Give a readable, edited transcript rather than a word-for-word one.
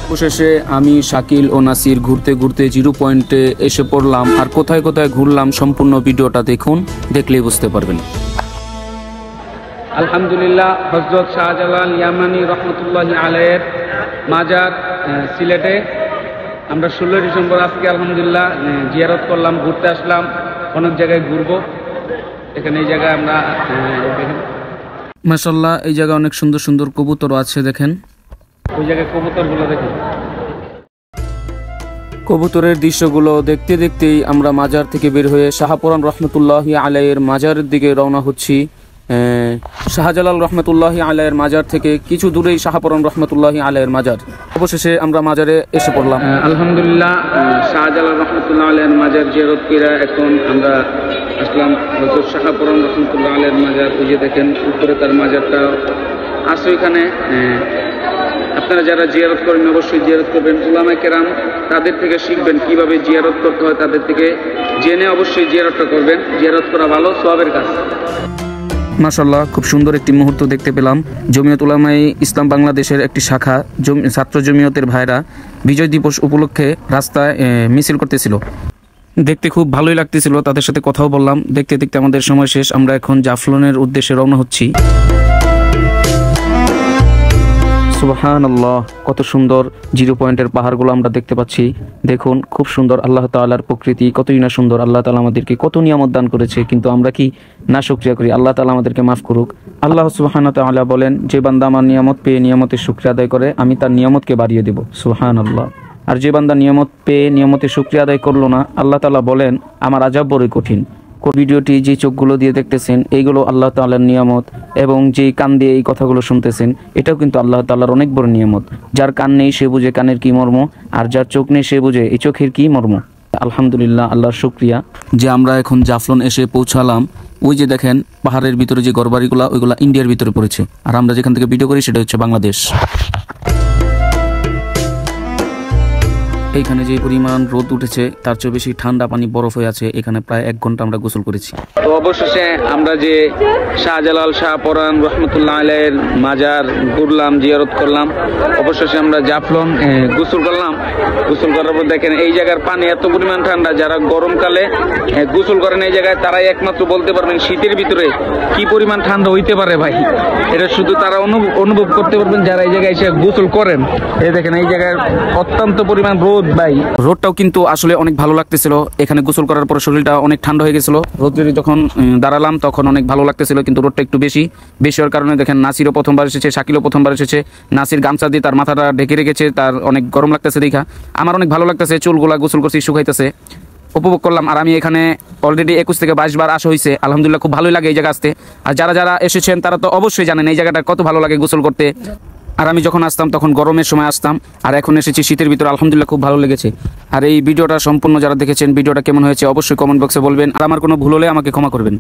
অবশেষে আমি শাকিল ও নাসির ঘুরতে ঘুরতে জিরো পয়েন্টে এসে পড়লাম। আর কোথায় কোথায় ঘুরলাম সম্পূর্ণ ভিডিওটা দেখুন, দেখলেই বুঝতে পারবেন। আলহামদুলিল্লাহ, হযরত শাহজালাল ইয়ামানি রহমতুল্লাহি আলাইহির মাজার সিলেটে আমরা 16 ডিসেম্বর আজকে আলহামদুলিল্লাহ জিয়ারত করলাম, ঘুরতে আসলাম। অনেক জায়গায় ঘুরবো, এখানে এই জায়গায় আমরা দেখেন মাশাআল্লাহ, এই জায়গায় অনেক সুন্দর সুন্দর কবুতর আছে। দেখেন ওই জায়গায় কবুতরগুলো দেখেন। কবুতরের দৃশ্যগুলো দেখতে দেখতেই আমরা মাজার থেকে বের হয়ে শাহপুরান রহমতুল্লাহি আলাইহির মাজারের দিকে রওনা হচ্ছি। শাহজালাল রহমতুল্লাহি আলাইহির মাজার থেকে কিছু দূরেই শাহপুরান রহমতুল্লাহি আলাইহির মাজার। অবশেষে আমরা মাজারে এসে পড়লাম। আলহামদুলিল্লাহ, শাহজালাল রহমতুল্লাহ আলাইহির মাজার জিয়ারত করে এখন আমরা আসলাম হযরত শাহপুরান রহমতুল্লাহ আলাইহির মাজার। ওই যে দেখেন উপরে তার মাজারটা আছে। ওইখানে আপনারা যারা জিয়ারত করেন অবশ্যই জিয়ারত করবেন। উলামায়ে কেরাম তাদের থেকে শিখবেন কিভাবে জিয়ারত করতে হয়, তাদের থেকে জেনে অবশ্যই জিয়ারতটা করবেন। জিয়ারত করা ভালো, সওয়াবের কাজ। মাশাআল্লাহ, খুব সুন্দর একটি মুহূর্ত দেখতে পেলাম। জমিয়ত উলামায়ে ইসলাম বাংলাদেশের একটি শাখা ছাত্র জমিয়তের ভাইরা বিজয় দিবস উপলক্ষে রাস্তায় মিছিল করতেছিল। দেখতে খুব ভালোই লাগতেছিল, তাদের সাথে কথাও বললাম। দেখতে দেখতে আমাদের সময় শেষ, আমরা এখন জাফলনের উদ্দেশ্যে রওনা হচ্ছি। সুবহানাল্লাহ, কত সুন্দর জিরো পয়েন্টের পাহাড়গুলো আমরা দেখতে পাচ্ছি। দেখুন খুব সুন্দর, আল্লাহ তাআলার প্রকৃতি কতই না সুন্দর। আল্লাহ তাআলা আমাদেরকে কত নিয়ামত দান করেছে, কিন্তু আমরা কি না শুকরিয়া করি। আল্লাহ তাআলা আমাদেরকে মাফ করুক। আল্লাহ সুবহানাহু ওয়া তাআলা বলেন, যে বান্দা আমার নিয়ামত পেয়ে নিয়ামতের শুকরিয়া আদায় করে আমি তার নিয়ামতকে বাড়িয়ে দেব। সুবহানাল্লাহ। আর যে বান্দা নিয়ামত পেয়ে নিয়ামতের শুকরিয়া আদায় করলো না, আল্লাহ তাআলা বলেন আমার আযাব বড়ই কঠিন। ভিডিওটি যে চোখগুলো দিয়ে দেখতেছেন এইগুলো আল্লাহ তাআলার নিয়ামত, এবং যেই কান দিয়ে এই কথাগুলো শুনতেছেন এটাও কিন্তু আল্লাহ তাআলার অনেক বড় নিয়ামত। যার কান নেই সে বুঝে কানের কি মর্ম, আর যার চোখ নেই সে বুঝে এই চোখের কি মর্ম। আলহামদুলিল্লাহ, আল্লাহর শুকরিয়া যে আমরা এখন জাফলন এসে পৌঁছালাম। ওই যে দেখেন পাহাড়ের ভিতরে যে ঘরবাড়িগুলো, ওইগুলা ইন্ডিয়ার ভিতরে পড়েছে, আর আমরা যেখান থেকে ভিডিও করি সেটা হচ্ছে বাংলাদেশ। এইখানে যে পরিমাণ রোদ উঠেছে তার চেয়ে বেশি ঠান্ডা পানি বরফ হয়ে আছে। এখানে প্রায় 1 ঘন্টা আমরা গোসল করেছি। তো অবশেষে আমরা যে শাহজালাল শাহপুরান রহমতুল্লাহ আলাইহির মাজার ঘুরলাম, জিয়ারত করলাম। অবশেষে আমরা জাফলন গোসল করলাম। গোসল করার পর দেখেন এই জায়গার পানি এত পরিমাণ ঠান্ডা, যারা গরমকালে গোসল করেন এই জায়গায় তারাই একমাত্র বলতে পারবেন শীতের ভিতরে কি পরিমাণ ঠান্ডা হইতে পারে ভাই। এটা শুধু তারা অনুভব করতে পারবেন যারা এই জায়গায় এসে গোসল করেন। এই দেখেন এই জায়গায় অত্যন্ত পরিমাণ রোদ ভাই। রোদটাও কিন্তু আসলে অনেক ভালো লাগতেছিল। এখানে গোসল করার পর শরীরটা অনেক ঠান্ডা হয়ে গেছিল। রোদে যখন দাঁড়ালাম তখন অনেক ভালো লাগতেছিল, কিন্তু রোদটা একটু বেশি হওয়ার কারণে দেখেন নাসিরও প্রথমবার এসেছে, শাকিলও প্রথমবার এসেছে। নাসির গামছা দিয়ে তার মাথাটা ঢেকে রেখেছে, তার অনেক গরম লাগতেছে দেখা। আমার অনেক ভালো লাগতেছে, চুলগুলা গোসল করছি শুকাইতেছে, উপভোগ করলাম। আর আমি এখানে অলরেডি 21 থেকে 22 বার আসা হয়েছে। আলহামদুলিল্লাহ, খুব ভালোই লাগে এই জায়গা আসতে। আর যারা যারা এসেছেন তারা তো অবশ্যই জানেন এই জায়গাটা কত ভালো লাগে গোসল করতে। আর আমি যখন আসতাম তখন গরমের সময় আসতাম, আর এখন এসেছি শীতের ভিতরে। আলহামদুলিল্লাহ, খুব ভালো লেগেছে। আর এই ভিডিওটা সম্পূর্ণ যারা দেখেছেন ভিডিওটা কেমন হয়েছে অবশ্যই কমেন্ট বক্সে বলবেন। আর আমার কোনো ভুল হলে আমাকে ক্ষমা করবেন।